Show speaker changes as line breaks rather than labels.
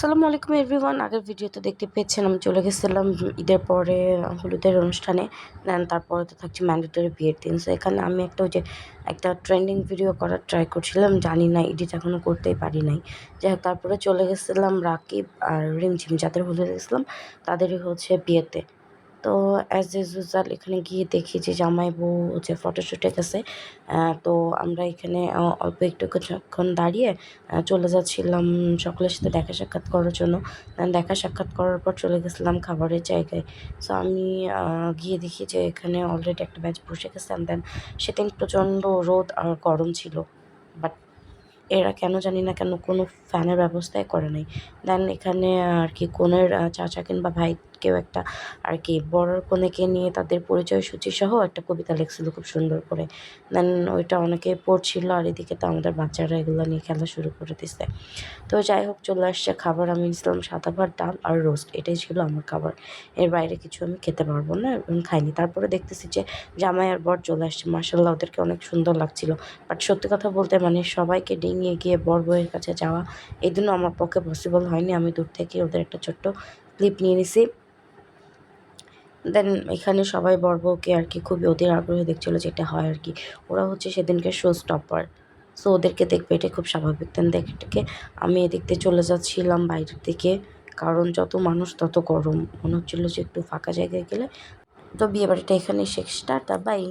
আসসালামু আলাইকুম এভরিওয়ান। আগের ভিডিওতে দেখতে পেয়েছেন আমি চলে গেছিলাম ঈদের পরে হলুদের অনুষ্ঠানে। দেন তারপরে তো থাকছে ম্যান্ডেটরি বিয়ের দিন। সো এখানে আমি একটা ট্রেন্ডিং ভিডিও করার ট্রাই করছিলাম, জানি না এডিট এখনও করতেই পারি নাই। যাই হোক, তারপরে চলে গেছিলাম রাকিব আর রিমঝিম, যাদের হলুদে গেছিলাম তাদেরই হচ্ছে বিয়েতে। তো অ্যাজ ইউজুয়াল এখানে গিয়ে দেখি যে জামাই বউ হচ্ছে ফটোশ্যুটে গেছে। তো আমরা এখানে অল্প একটু কিছুক্ষণ দাঁড়িয়ে চলে যাচ্ছিলাম সকলের সাথে দেখা সাক্ষাৎ করার জন্য। দেন দেখা সাক্ষাৎ করার পর চলে গেছিলাম খাবারের জায়গায়। সো আমি গিয়ে দেখি যে এখানে অলরেডি একটা ব্যাচ বসে গেছে। অ্যান্ড দেন সেদিন প্রচণ্ড রোদ আর গরম ছিল, বাট এরা কেন জানি না কেন কোনো ফ্যানের ব্যবস্থাই করে নাই। দেন এখানে আর কি কনের চাচা কিংবা ভাই কেউ একটা আর কি বরের কনেকে নিয়ে তাদের পরিচয় সূচি সহ একটা কবিতা লিখছিল খুব সুন্দর করে। দেন ওইটা অনেকে পড়ছিল, আর এদিকে তো আমাদের বাচ্চারা এগুলো নিয়ে খেলা শুরু করে দিছে। তো যাই হোক, চলে আসছে খাবার। আমি নিয়েছিলাম সাদা ভাত, ডাল আর রোস্ট, এটাই ছিল আমার খাবার। এর বাইরে কিছু আমি খেতে পারবো না এবং খাইনি। তারপরে দেখতেছি যে জামাই আর বর চলে আসছে। মাশাআল্লাহ, ওদেরকে অনেক সুন্দর লাগছিল। বাট সত্যি কথা বলতে মানে সবাইকে ডিঙিয়ে গিয়ে বর বউয়ের কাছে যাওয়া এই জন্য আমার পক্ষে পসিবল হয়নি। আমি দূর থেকে ওদের একটা ছোট্ট ক্লিপ নিয়ে নিছি। দেন এখানে সবাই বর বউকে আর কি খুবই অধীর আগ্রহে দেখছিল, যেটা হয় আর কি। ওরা হচ্ছে সেদিনকে শো স্টপার। সো ওদেরকে দেখবে, এটা খুব স্বাভাবিক। দেন দেখে আমি এদিক দিয়ে চলে যাচ্ছিলাম বাইরের দিকে, কারণ যত মানুষ তত গরম। মনে হচ্ছিলো যে একটু ফাঁকা জায়গায় গেলে। তো বিয়েবাড়িটা এখানেই শেষ। Tata, by.